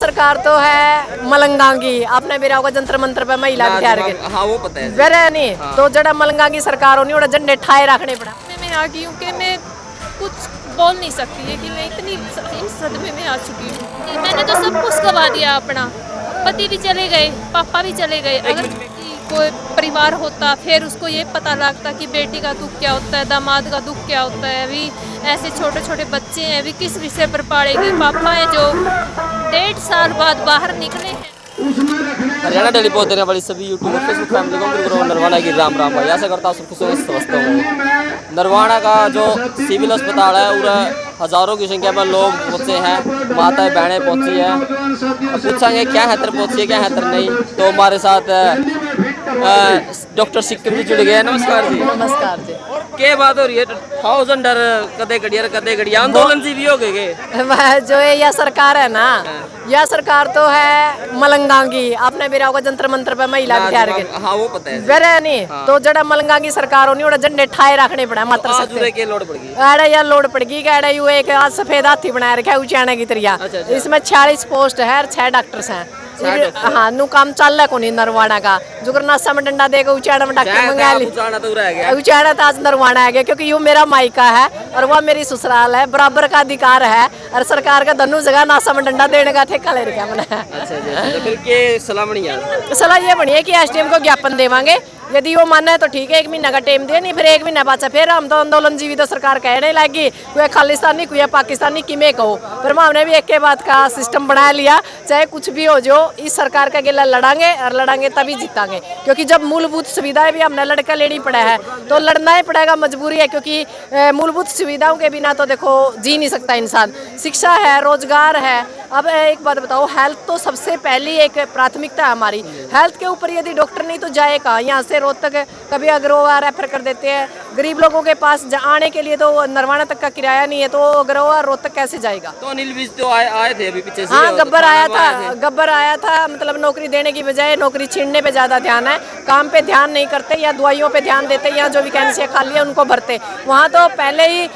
सरकार तो है मलंगांगी। आपने भी होगा जंतर मंत्र पे महिला विद्यार्थी के। हाँ वो पता है। वेरे नहीं हाँ। तो जड़ा मलंगांगी सरकार होनी उड़ा झंडे ठाए रखने पड़ा। मैं आ गई हूँ कि मैं कुछ बोल नहीं सकती है कि मैं इतनी इस सदमे में आ चुकी हूँ। मैंने तो सब कुछ गवा दिया अपना, पति भी चले गए, पापा भी चले गए। अगर कोई परिवार होता फिर उसको ये पता लगता कि बेटी का दुख क्या होता है, दामाद का दुख क्या होता है। अभी ऐसे छोटे छोटे बच्चे हैं, अभी किस विषय पर पालेगी। पापा हैं जो 1.5 साल बाद बाहर निकले हैं। हरियाणा डेली पहुंच देने वाली सभी यूट्यूब और फेसबुक फैमिली को गुरुग्राम नरवाना की राम राम भाई। आशा करता हूँ सब कुछ स्वस्थ होंगे। नरवाना का जो सिविल अस्पताल है उधर हजारों की संख्या में लोग पहुँचे हैं, माताएं बहनें पहुँची है। अब पूछेंगे क्या है तर पहुँची है क्या है तर नहीं। तो हमारे साथ डॉक्टर सिक्किम जी जुड़ गए। नमस्कार जी। नमस्कार जी। क्या बात हो रही है? 1000 कदे घड़िया आंदोलन जी भी हो गए। जो है यह सरकार है ना, यह सरकार तो है मलंगांगी। आपने भी होगा जंतर मंत्र पे महिला विद्यार्थी के। हाँ वो पता है। वेरे नहीं तो जड़ा मलंगांगी सरकार होनी उड़ा झंडे ठाए रखने पड़ा मात्र सकते। के लोड पड़ गई। अरे यार लोड पड़ गई क्या? यू एक आज सफेद हाथी बनाया रखा है उचाने की तरिया। अच्छा। इसमें 46 पोस्ट है और 6 डॉक्टर्स हैं। हाँ नु काम चल रहा कोनी नरवाना का जुगर नासा में डंडा देकर उचाड़ा में डॉक्टर मंगा ली। उचाड़ा तो आज नरवाना है क्योंकि यू मेरा मायका है और वह मेरी ससुराल है। बराबर का अधिकार है और सरकार का दोनों जगह नासा में डंडा देने का ठेका ले रखा मैंने। अच्छा फिर के सलाह बनी है? सलाह ये बनी है कि एसडीएम को ज्ञापन देवांगे, यदि वो मानना है तो ठीक है 1 महीना का टाइम दे, नहीं फिर 1 महीना बाद फिर हम तो आंदोलन जीवी तो सरकार कहने लगी कोई खालिस्तानी कोई पाकिस्तानी किमें कहो। फिर हमने भी एक के बाद का सिस्टम बना लिया, चाहे कुछ भी हो जो इस सरकार का गिला लड़ांगे और लड़ांगे तभी जीतांगे। क्योंकि जब मूलभूत सुविधाएं भी हमने लड़का लेनी पड़ा है तो लड़ना ही पड़ेगा, मजबूरी है। क्योंकि मूलभूत सुविधाओं के बिना तो देखो जी नहीं सकता इंसान। शिक्षा है, रोजगार है। अब एक बात बताओ, हेल्थ तो सबसे पहली एक प्राथमिकता है हमारी। हेल्थ के ऊपर यदि डॉक्टर नहीं तो जाए कहाँ? यहाँ से रोहतक कभी अग्रोवा रेफर कर देते हैं। गरीब लोगों के पास आने के लिए तो नरवाना तक का किराया नहीं है, तो अग्रोवा रोहतक कैसे जाएगा? तो अनिल विज तो आए थे अभी पीछे से। हाँ गब्बर आया था, गब्बर आया था। मतलब नौकरी देने की बजाय नौकरी छीनने पे ज्यादा ध्यान है, काम पे ध्यान नहीं करते या दवाइयों पे ध्यान देते या जो वैकेंसियाँ खाली है उनको भरते। वहाँ तो पहले ही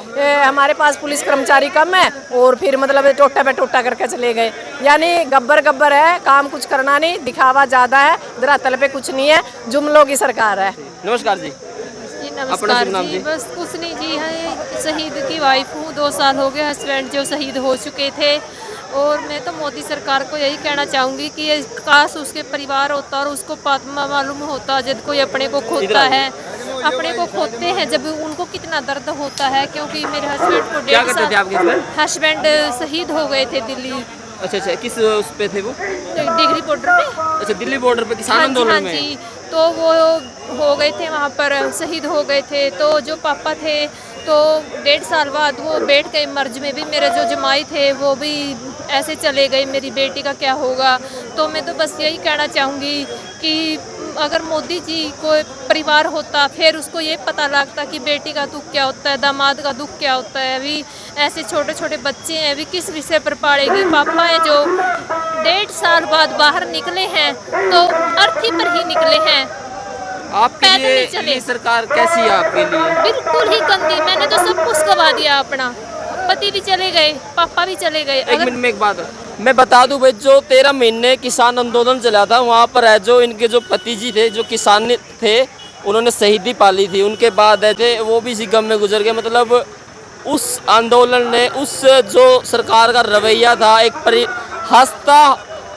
हमारे पास पुलिस कर्मचारी कम है और फिर मतलब टोटा पे टोटा करके चले गए। यानी गब्बर है, काम कुछ करना नहीं, दिखावा ज्यादा है, धरातल पे कुछ नहीं है, जुमलों की सरकार है। नमस्कार जी। जी नमस्कार जी। बस कुछ नहीं जी, है शहीद की वाइफ हूँ। 2 साल हो गए हस्बैंड जो शहीद हो चुके थे। और मैं तो मोदी सरकार को यही कहना चाहूँगी कि काश उसके परिवार होता और उसको मालूम होता जब कोई अपने को खोता है, अपने को खोते हैं जब उनको कितना दर्द होता है। क्योंकि मेरे हस्बैंड को 1.5 साल हस्बैंड शहीद हो गए थे दिल्ली। अच्छा किस उस पे थे वो? डिग्री बॉर्डर पे। अच्छा दिल्ली बॉर्डर पे किसान आंदोलन में। जी तो वो हो गए थे वहाँ पर, शहीद हो गए थे। तो जो पापा थे तो 1.5 साल बाद वो बैठ गए मर्ज में भी। मेरे जो जमाई थे वो भी ऐसे चले गए। मेरी बेटी का क्या होगा? तो मैं तो बस यही कहना चाहूँगी कि अगर मोदी जी को परिवार होता फिर उसको ये पता लगता कि बेटी का दुख क्या होता है, दामाद का दुख क्या होता है। अभी ऐसे छोटे छोटे बच्चे हैं, अभी किस विषय पर पालेगी। पापा हैं जो 1.5 साल बाद बाहर निकले हैं तो अर्थी पर ही निकले हैं। आपके लिए ये सरकार कैसी है आपके लिए? बिल्कुल ही गंदी। मैंने तो सब कुछ गवा दिया अपना, पति भी चले गए, पापा भी चले गए। एक मिनट में एक बात मैं बता दूं भाई, जो 13 महीने किसान आंदोलन चला था वहाँ पर है जो इनके जो पति जी थे जो किसान थे उन्होंने शहीदी पाली थी। उनके बाद है थे वो भी इसी गम में गुजर गए। मतलब उस आंदोलन ने उस जो सरकार का रवैया था एक हंसता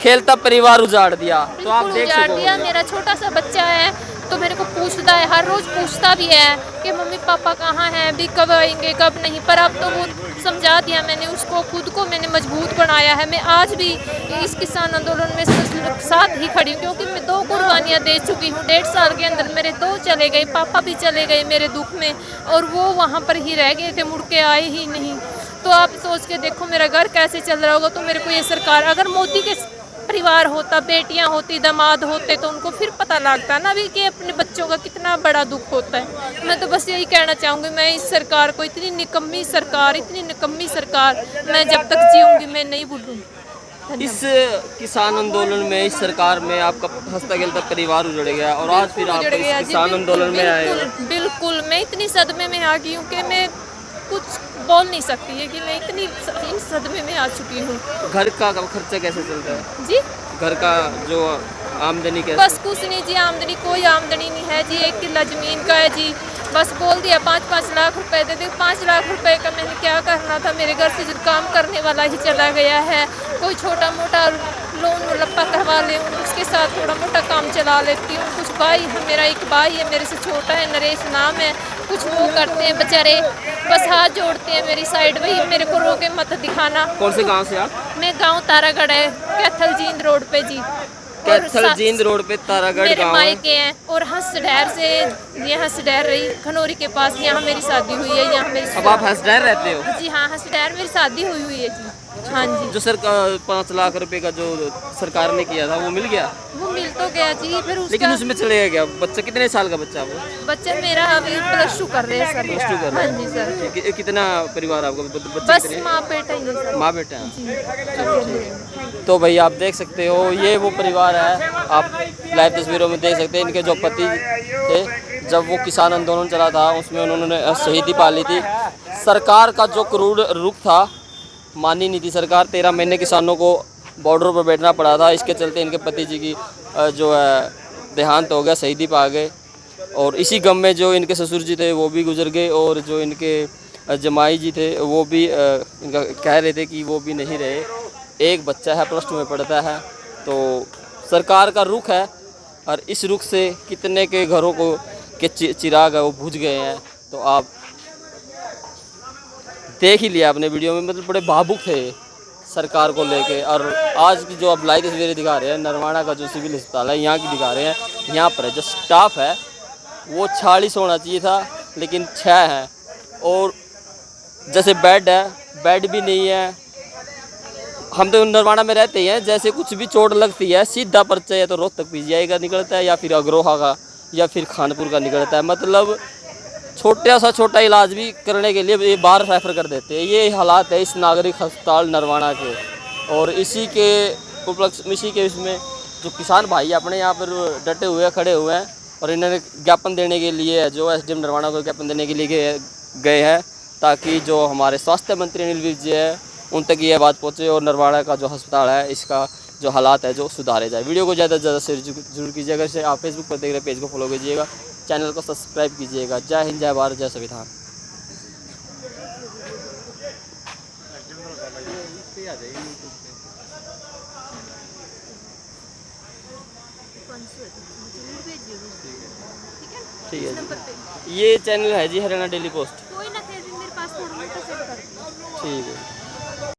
खेलता परिवार उजाड़ दिया। तो आप देख सकते हो मेरा छोटा सा बच्चा है तो मेरे को पूछता है, हर रोज पूछता भी है कि मम्मी पापा कहाँ हैं, अभी कब आएंगे कब नहीं। पर अब तो वो समझा दिया मैंने उसको, खुद को मैंने मजबूत बनाया है। मैं आज भी इस किसान आंदोलन में साथ ही खड़ी हूँ क्योंकि मैं 2 कुर्बानियाँ दे चुकी हूँ। 1.5 साल के अंदर मेरे 2 चले गए, पापा भी चले गए मेरे दुख में और वो वहाँ पर ही रह गए थे, मुड़ के आए ही नहीं। तो आप सोच के देखो मेरा घर कैसे चल रहा होगा। तो मेरे को ये सरकार, अगर मोदी के परिवार होता, बेटियां होती, दामाद होते तो उनको फिर पता लगता ना भी कि अपने बच्चों का कितना बड़ा दुख होता है। मैं तो बस यही कहना चाहूँगी, मैं इस सरकार को, इतनी निकम्मी सरकार मैं जब तक जीऊँगी मैं नहीं भूलूँगी। इस किसान आंदोलन में, इस सरकार में आपका हंसता खेलता परिवार उजड़ गया और आज फिर आप इस किसान आंदोलन में आए। बिल्कुल मैं इतनी सदमे में आ गई हूँ कि मैं कुछ बोल नहीं सकती है कि मैं इतनी सदमे में आ चुकी हूँ। घर का खर्चा कैसे चलता है? जी घर का जो आमदनी कैसे? बस कुछ नहीं जी, आमदनी कोई आमदनी नहीं है जी। 1 किला ज़मीन का है जी। बस बोल दिया 5-5 लाख रुपए दे दे। 5 लाख रुपए का मैंने क्या करना था? मेरे घर से जो काम करने वाला ही चला गया है। कोई छोटा मोटा लोन लप्पा करवा ले, उसके साथ थोड़ा मोटा काम चला लेती हूँ। कुछ भाई है, मेरा एक भाई है मेरे से छोटा है, नरेश नाम है, कुछ वो करते हैं बेचारे, बस हाथ जोड़ते हैं मेरी साइड। भाई मेरे को रोके मत दिखाना। कौन से गांव से आप? मैं गांव तारागढ़ है, कैथल जींद रोड पे जी। कैथल जींद रोड पे तारागढ़ मेरे गांव है। मायके हैं। और हंसडैर से, ये हंसडैर रही खनौरी के पास, यहाँ मेरी शादी हुई है। यहाँ मेरी अब आप हंसडैर रहते हो? जी हाँ, हंसडैर मेरी शादी हुई है जी। हाँ जी। जो सरकार 5 लाख रुपए का जो सरकार ने किया था वो मिल गया? वो मिल तो गया जी, फिर लेकिन उसका उसमें चले गया। बच्चा कितने साल का बच्चा वो? बच्चा मेरा अभी +2 कर रहे हैं सर। +2 कर रहे हैं। हाँ जी सर। कितना परिवार आपका? बच्चे बस कितने? माँ बेटा ही है सर। माँ बेटा हैं। जी अकेले। तो भाई आप देख सकते हो, ये वो परिवार है, आप लाइव तस्वीरों में देख सकते हैं। इनके जो पति थे, जब वो किसान आंदोलन चला था उसमें उन्होंने शहीदी पा ली थी। सरकार का जो क्रूर रुख था, मानी नहीं थी सरकार। 13 महीने किसानों को बॉर्डर पर बैठना पड़ा था। इसके चलते इनके पति जी की जो है देहांत हो गया, शहीदी पा गए। और इसी गम में जो इनके ससुर जी थे वो भी गुजर गए, और जो इनके जमाई जी थे वो भी इनका कह रहे थे कि वो भी नहीं रहे। एक बच्चा है, +2 में पढ़ता है। तो सरकार का रुख है, और इस रुख से कितने के घरों को के चिराग है वो बुझ गए हैं। तो आप देख ही लिया अपने वीडियो में, मतलब बड़े भावुक थे सरकार को लेके। और आज की जो आप लाइव तस्वीरें दिखा रहे हैं, नरवाना का जो सिविल अस्पताल है यहाँ की दिखा रहे हैं। यहाँ पर जो स्टाफ है वो 46 होना चाहिए था, लेकिन 6 है। और जैसे बेड है, बेड भी नहीं है। हम तो नरवाना में रहते हैं, जैसे कुछ भी चोट लगती है सीधा पर्चा या तो रोहतक पीजीआई का निकलता है, या फिर अग्रोहा का, या फिर खानपुर का निकलता है। मतलब छोटा इलाज भी करने के लिए ये बाहर रेफ़र कर देते हैं। ये हालात है इस नागरिक अस्पताल नरवाना के। और इसी के उपलक्ष्य, इसी के इसमें जो किसान भाई अपने यहाँ पर डटे हुए खड़े हुए हैं, और इन्होंने ज्ञापन देने के लिए, जो SDM नरवाना को ज्ञापन देने के लिए गए हैं, ताकि जो हमारे स्वास्थ्य मंत्री अनिल विज जी है उन तक ये बात पहुँचे, और नरवाना का जो अस्पताल है इसका जो हालात है जो सुधारे जाए। वीडियो को ज़्यादा से ज़्यादा शेयर जरूर कीजिएगा। अगर आप फेसबुक पर देख रहे पेज को फॉलो कीजिएगा, चैनल को सब्सक्राइब कीजिएगा। जय हिंद, जय भारत, जय संविधान। ठीक है, ये चैनल है जी हरियाणा डेली पोस्ट। कोई ना, मेरे पास थोड़ा मोटा सेट कर दो। ठीक है।